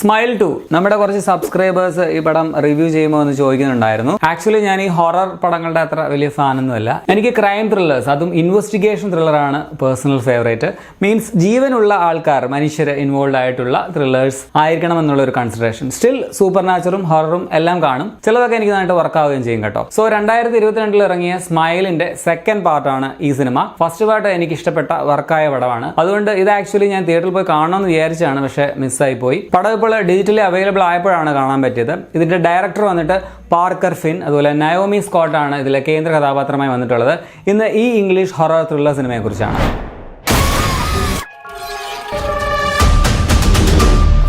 Smile 2 നമ്മുടെ കുറച്ച് subscribers ഈ പടം റിവ്യൂ ചെയ്യുമ്പോൾ എന്ന് ചോദിക്കുന്നുണ്ടായിരുന്നു. ആക്ച്വലി ഞാൻ ഈ ഹൊറർ പടങ്ങളുടെ അത്ര വലിയ ഫാനൊന്നുമല്ല. എനിക്ക് ക്രൈം ത്രില്ലേഴ്സ്, അതും ഇൻവെസ്റ്റിഗേഷൻ ത്രില്ലറാണ് പേഴ്സണൽ ഫേവറേറ്റ്. മീൻസ് ജീവനുള്ള ആൾക്കാർ, മനുഷ്യർ ഇൻവോൾവ് ആയിട്ടുള്ള ത്രില്ലേഴ്സ് ആയിരിക്കണം എന്നുള്ള ഒരു കൺസിഡറേഷൻ. സ്റ്റിൽ സൂപ്പർ നാച്ചുറും ഹൊററും എല്ലാം കാണും. ചിലതൊക്കെ എനിക്ക് നന്നായിട്ട് വർക്ക് ആവുകയും ചെയ്യും കേട്ടോ. സോ 2022 ഇറങ്ങിയ സ്മൈലിന്റെ സെക്കൻഡ് പാർട്ടാണ് ഈ സിനിമ. ഫസ്റ്റ് പാർട്ട് എനിക്ക് ഇഷ്ടപ്പെട്ട വർക്കായ പടമാണ്. അതുകൊണ്ട് ഇത് ആക്ച്വലി ഞാൻ തിയേറ്ററിൽ പോയി കാണണമെന്ന് വിചാരിച്ചാണ്, പക്ഷേ മിസ്സായി പോയി. പടം ഇപ്പോൾ ഡിജിറ്റലി അവൈലബിൾ ആയപ്പോഴാണ് കാണാൻ പറ്റിയത്. ഇതിന്റെ ഡയറക്ടർ വന്നിട്ട് പാർക്കർ ഫിൻ, അതുപോലെ നയോമി സ്കോട്ടാണ് ഇതിലെ കേന്ദ്ര കഥാപാത്രമായി വന്നിട്ടുള്ളത്. ഇന്ന് ഈ ഇംഗ്ലീഷ് ഹൊറർ ത്രില്ലർ സിനിമയെ കുറിച്ചാണ്.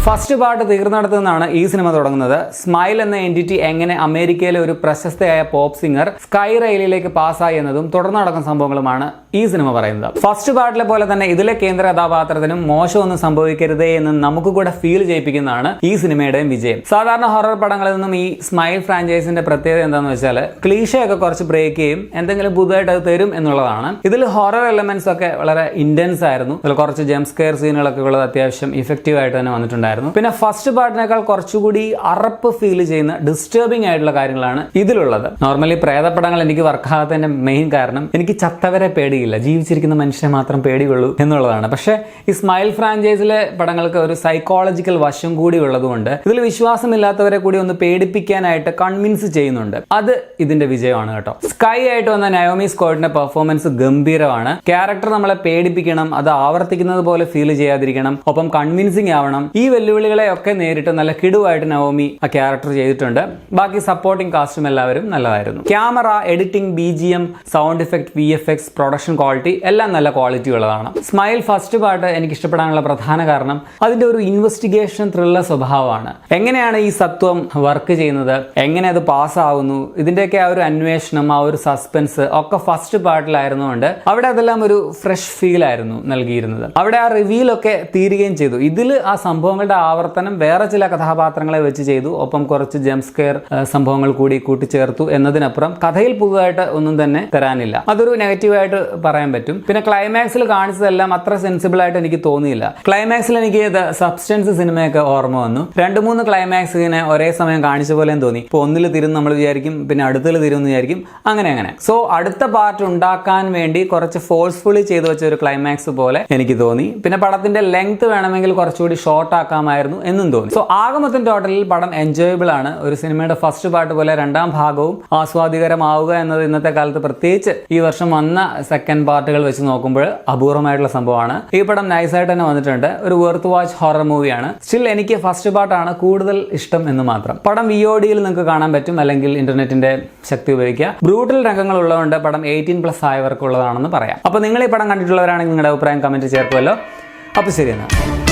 ഫസ്റ്റ് പാർട്ട് തീർന്നെടുത്തുനിന്നാണ് ഈ സിനിമ തുടങ്ങുന്നത്. സ്മൈൽ എന്ന എൻറ്റിറ്റി എങ്ങനെ അമേരിക്കയിലെ ഒരു പ്രശസ്തയായ പോപ്പ് സിംഗർ സ്കൈ റെയിലിലേക്ക് പാസ്സായി എന്നതും തുടർന്ന് നടക്കുന്ന സംഭവങ്ങളുമാണ് ഈ സിനിമ പറയുന്നത്. ഫസ്റ്റ് പാർട്ടിലെ പോലെ തന്നെ ഇതിലെ കേന്ദ്ര കഥാപാത്രത്തിനും മോശമൊന്നും സംഭവിക്കരുതേ എന്ന് നമുക്ക് കൂടെ ഫീൽ ചെയ്യിപ്പിക്കുന്നതാണ് ഈ സിനിമയുടെയും വിജയം. സാധാരണ ഹൊറർ പടങ്ങളിൽ നിന്നും ഈ സ്മൈൽ ഫ്രാഞ്ചൈസിന്റെ പ്രത്യേകത എന്താണെന്ന് വെച്ചാൽ ക്ലീഷയൊക്കെ കുറച്ച് ബ്രേക്ക് ചെയ്യും, എന്തെങ്കിലും പുതുതായിട്ട് അത് തരും എന്നുള്ളതാണ്. ഇതിൽ ഹൊറർ എലമെന്റ്സ് ഒക്കെ വളരെ ഇന്റൻസ് ആയിരുന്നു. ഇതിൽ കുറച്ച് ജംപ് സ്കെയർ സീനുകളൊക്കെ ഉള്ളത് അത്യാവശ്യം ഇഫക്റ്റീവ് ആയിട്ട് തന്നെ വന്നിട്ടുണ്ടായിരുന്നു. പിന്നെ ഫസ്റ്റ് പാർട്ടിനേക്കാൾ കുറച്ചുകൂടി അറപ്പ് ഫീൽ ചെയ്യുന്ന ഡിസ്റ്റർബിംഗ് ആയിട്ടുള്ള കാര്യങ്ങളാണ് ഇതിലുള്ളത്. നോർമലി പ്രേതപടങ്ങൾ എനിക്ക് വർക്കാകാത്തതിന്റെ മെയിൻ കാരണം എനിക്ക് ചത്തവരെ പേടിയില്ല, ജീവിച്ചിരിക്കുന്ന മനുഷ്യനെ മാത്രം പേടിയുള്ളൂ എന്നുള്ളതാണ്. പക്ഷേ ഈ സ്മൈൽ ഫ്രാഞ്ചൈസിലെ പടങ്ങൾക്ക് ഒരു സൈക്കോളജിക്കൽ വശം കൂടി ഉള്ളതുകൊണ്ട് ഇതിൽ വിശ്വാസമില്ലാത്തവരെ കൂടി ഒന്ന് പേടിപ്പിക്കാനായിട്ട് കൺവിൻസ് ചെയ്യുന്നുണ്ട്. അത് ഇതിന്റെ വിജയമാണ് കേട്ടോ. സ്കൈ ആയിട്ട് വന്ന നയോമി സ്കോട്ടിന്റെ പെർഫോമൻസ് ഗംഭീരമാണ്. ക്യാരക്ടർ നമ്മളെ പേടിപ്പിക്കണം, അത് ആവർത്തിക്കുന്നത് പോലെ ഫീൽ ചെയ്യാതിരിക്കണം, ഒപ്പം കൺവിൻസിങ് ആവണം. ഈ വെല്ലുവിളികളെ ഒക്കെ നേരിട്ട് നല്ല കിടുവായിട്ട് നവോമി ആ ക്യാരക്ടർ ചെയ്തിട്ടുണ്ട്. ബാക്കി സപ്പോർട്ടിംഗ് കാസ്റ്റും എല്ലാവരും നല്ലതായിരുന്നു. Camera, editing, BGM, sound effect, VFX, production quality എല്ലാം നല്ല ക്വാളിറ്റി ഉള്ളതാണ്. സ്മൈൽ ഫസ്റ്റ് പാർട്ട് എനിക്ക് ഇഷ്ടപ്പെടാനുള്ള പ്രധാന കാരണം അതിന്റെ ഒരു ഇൻവെസ്റ്റിഗേഷൻ ത്രില്ലർ സ്വഭാവമാണ്. എങ്ങനെയാണ് ഈ സത്വം വർക്ക് ചെയ്യുന്നത്, എങ്ങനെ അത് പാസ്സാവുന്നു, ഇതിന്റെയൊക്കെ ആ ഒരു അന്വേഷണം, ആ ഒരു സസ്പെൻസ് ഒക്കെ ഫസ്റ്റ് പാർട്ടിലായിരുന്നുകൊണ്ട് അവിടെ അതെല്ലാം ഒരു ഫ്രഷ് ഫീൽ ആയിരുന്നു നൽകിയിരുന്നത്. അവിടെ ആ റിവീലൊക്കെ തീരുകയും ചെയ്തു. ഇതിൽ ആ സംഭവങ്ങളുടെ ആവർത്തനം വേറെ ചില കഥാപാത്രങ്ങളെ വെച്ച് ചെയ്തു, ഒപ്പം കുറച്ച് ജംപ് സ്കെയർ സംഭവങ്ങൾ കൂടി കൂട്ടിച്ചേർത്തു എന്നതിനപ്പുറം കഥയിൽ പുതുതായിട്ട് ഒന്നും തന്നെ തരാനില്ല. അതൊരു നെഗറ്റീവായിട്ട് പറയാൻ പറ്റും. പിന്നെ ക്ലൈമാക്സിൽ കാണിച്ചതെല്ലാം അത്ര സെൻസിബിൾ ആയിട്ട് എനിക്ക് തോന്നിയില്ല. ക്ലൈമാക്സിൽ എനിക്ക് സബ്സ്റ്റൻസ് സിനിമയൊക്കെ ഓർമ്മ വന്നു. 2-3 ക്ലൈമാക്സ് ഇങ്ങനെ ഒരേ സമയം കാണിച്ച പോലെയും തോന്നി. ഇപ്പോൾ ഒന്നിൽ തിരും നമ്മൾ വിചാരിക്കും, പിന്നെ അടുത്തിൽ തിരും വിചാരിക്കും, അങ്ങനെ. സോ അടുത്ത പാർട്ട് ഉണ്ടാക്കാൻ വേണ്ടി കുറച്ച് ഫോഴ്സ്ഫുള്ളി ചെയ്തു വെച്ച ഒരു ക്ലൈമാക്സ് പോലെ എനിക്ക് തോന്നി. പിന്നെ പടത്തിന്റെ ലെങ്ത് വേണമെങ്കിൽ കുറച്ചുകൂടി ഷോർട്ട് ആക്കാമായിരുന്നു എന്നും തോന്നി. സോ ആകെ മൊത്തം ടോട്ടലിൽ പടം എൻജോയബിൾ ആണ്. ഒരു സിനിമയുടെ ഫസ്റ്റ് പാർട്ട് പോലെ രണ്ടാം ഭാഗവും ആസ്വാദികരമാവുക എന്നത് ഇന്നത്തെ കാലത്ത്, പ്രത്യേകിച്ച് ഈ വർഷം വന്ന സെക്കൻഡ് പാർട്ടുകൾ വെച്ച് നോക്കുമ്പോൾ അപൂർവമായിട്ടുള്ള സംഭവമാണ്. ഈ പടം നൈസായിട്ട് തന്നെ വന്നിട്ടുണ്ട്. ഒരു വെർത്ത് വാച്ച് ഹൊറർ മൂവിയാണ്. സ്റ്റിൽ എനിക്ക് ഫസ്റ്റ് പാർട്ടാണ് കൂടുതൽ ഇഷ്ടം എന്ന് മാത്രം. പടം VODയിൽ നിങ്ങൾക്ക് കാണാൻ പറ്റും, അല്ലെങ്കിൽ ഇന്റർനെറ്റിന്റെ ശക്തി ഉപയോഗിക്കുക. ബ്രൂട്ടൽ രംഗങ്ങൾ ഉള്ളതുകൊണ്ട് പടം 18+ ആയവർക്കുള്ളതാണെന്ന് പറയാം. അപ്പോൾ നിങ്ങൾ ഈ പടം കണ്ടിട്ടുള്ളവരാണെങ്കിൽ നിങ്ങളുടെ അഭിപ്രായം കമന്റ് ചേർക്കുമല്ലോ. അപ്പോൾ ശരി എന്നാൽ.